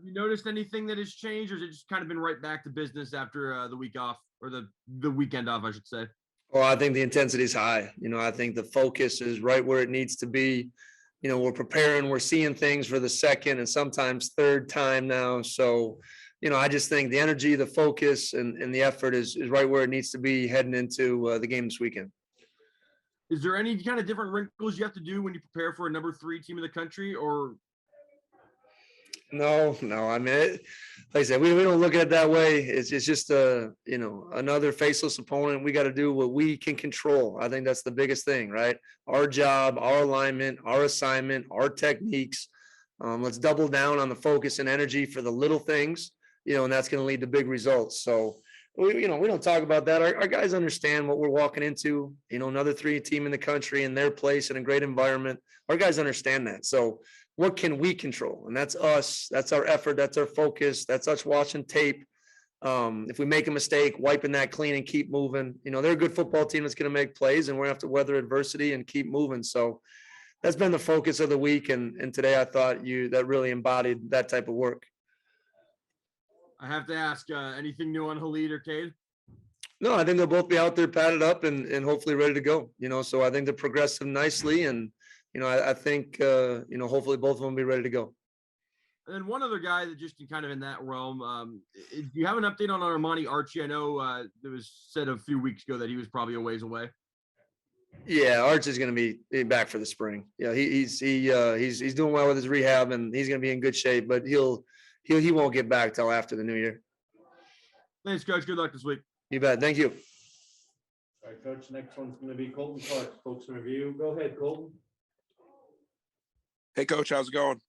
You noticed anything that has changed, or has it just kind of been right back to business after the week off, or the weekend off, I should say? Well, I think the intensity is high. I think the focus is right where it needs to be. We're preparing, we're seeing things for the second and sometimes third time now. So, I just think the energy, the focus, and the effort is right where it needs to be heading into the game this weekend. Is there any kind of different wrinkles you have to do when you prepare for a number 3 team in the country, or No. I mean, like I said, we don't look at it that way. It's just another faceless opponent. We got to do what we can control. I think that's the biggest thing, right? Our job, our alignment, our assignment, our techniques. Let's double down on the focus and energy for the little things, and that's going to lead to big results. So we don't talk about that. Our guys understand what we're walking into. Another 3 team in the country in their place in a great environment. Our guys understand that. So what can we control? And that's us. That's our effort. That's our focus. That's us watching tape. If we make a mistake, wiping that clean and keep moving. They're a good football team that's going to make plays, and we're going to have to weather adversity and keep moving. So that's been the focus of the week. And today I thought that really embodied that type of work. I have to ask, anything new on Khalid or Cade? No, I think they'll both be out there padded up and hopefully ready to go. So I think they're progressing nicely, and I think hopefully both of them will be ready to go. And then one other guy that just kind of in that realm, do you have an update on Armani Archie? I know there was said a few weeks ago that he was probably a ways away. Yeah, Arch is going to be back for the spring. Yeah, he's doing well with his rehab, and he's going to be in good shape. But he won't get back till after the new year. Thanks, Coach. Good luck this week. You bet. Thank you. All right, Coach. Next one's going to be Colton Clark, Folks in Review. Go ahead, Colton. Hey, Coach. How's it going?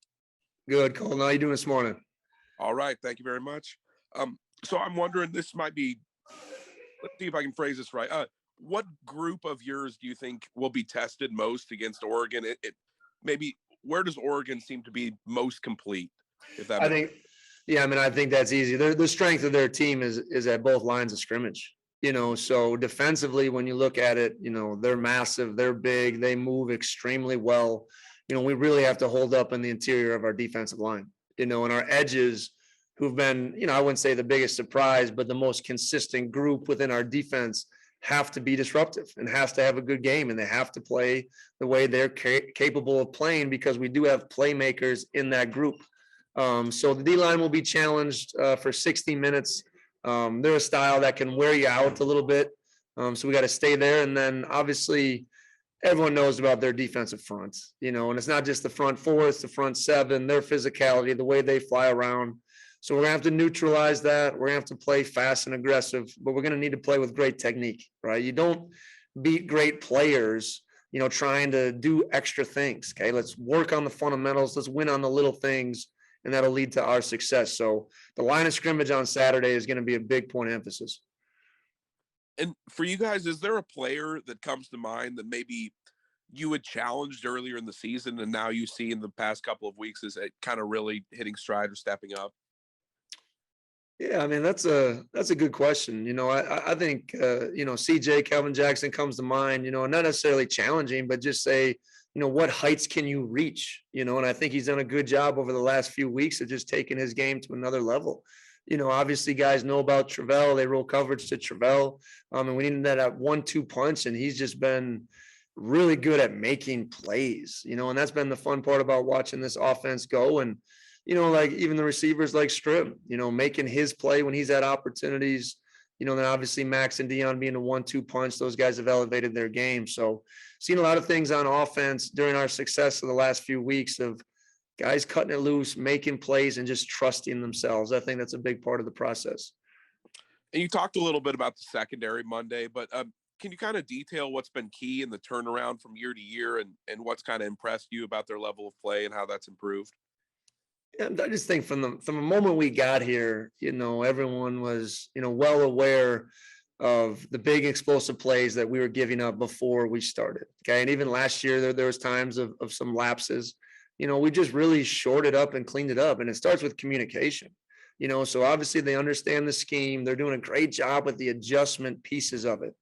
Good, Colton. How you doing this morning? All right. Thank you very much. So I'm wondering, let's see if I can phrase this right. What group of yours do you think will be tested most against Oregon? Maybe where does Oregon seem to be most complete? I think that's easy. The strength of their team is at both lines of scrimmage. So defensively, when you look at it, they're massive, they're big, they move extremely well. We really have to hold up in the interior of our defensive line. And our edges, who've been, I wouldn't say the biggest surprise, but the most consistent group within our defense, have to be disruptive and has to have a good game, and they have to play the way they're capable of playing, because we do have playmakers in that group. So the D-line will be challenged for 60 minutes. They're a style that can wear you out a little bit. So we got to stay there. And then obviously everyone knows about their defensive front, and it's not just the front 4, it's the front 7, their physicality, the way they fly around. So we're going to have to neutralize that. We're going to have to play fast and aggressive, but we're going to need to play with great technique, right? You don't beat great players, trying to do extra things. Okay. Let's work on the fundamentals. Let's win on the little things, and that'll lead to our success. So the line of scrimmage on Saturday is going to be a big point of emphasis. And for you guys, is there a player that comes to mind that maybe you had challenged earlier in the season and now you see in the past couple of weeks is it kind of really hitting stride or stepping up? Yeah, I mean, that's a good question. I think, CJ, Kelvin Jackson comes to mind, not necessarily challenging, but just say, what heights can you reach? And I think he's done a good job over the last few weeks of just taking his game to another level. Obviously guys know about Travell. They roll coverage to Travell. And we needed that 1-2 punch, and he's just been really good at making plays, and that's been the fun part about watching this offense go. And like even the receivers like Strip, making his play when he's had opportunities, then obviously Max and Dion being a 1-2 punch, those guys have elevated their game. So seen a lot of things on offense during our success of the last few weeks of guys cutting it loose, making plays, and just trusting themselves. I think that's a big part of the process. And you talked a little bit about the secondary Monday, but can you kind of detail what's been key in the turnaround from year to year and what's kind of impressed you about their level of play and how that's improved? And I just think from the moment we got here, everyone was, well aware of the big explosive plays that we were giving up before we started. Okay. And even last year, there was times of some lapses. We just really shored it up and cleaned it up. And it starts with communication. So obviously they understand the scheme. They're doing a great job with the adjustment pieces of it.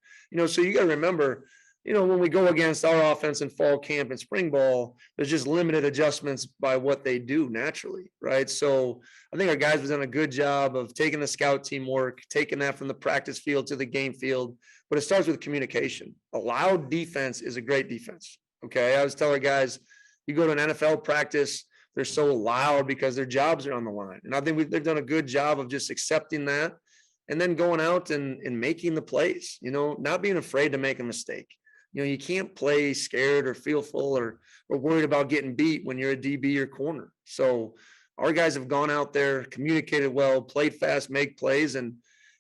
So you got to remember, when we go against our offense in fall camp and spring ball, there's just limited adjustments by what they do naturally, right? So I think our guys have done a good job of taking the scout team work, taking that from the practice field to the game field, but it starts with communication. A loud defense is a great defense, okay? I always tell our guys, you go to an NFL practice, they're so loud because their jobs are on the line. And I think they've done a good job of just accepting that and then going out and making the plays, not being afraid to make a mistake. You can't play scared or fearful or worried about getting beat when you're a DB or corner. So our guys have gone out there, communicated well, played fast, make plays, and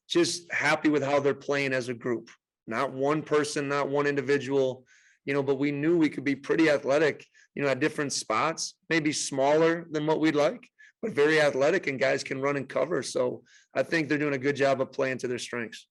just happy with how they're playing as a group. Not one person, not one individual, but we knew we could be pretty athletic, at different spots, maybe smaller than what we'd like, but very athletic, and guys can run and cover. So I think they're doing a good job of playing to their strengths.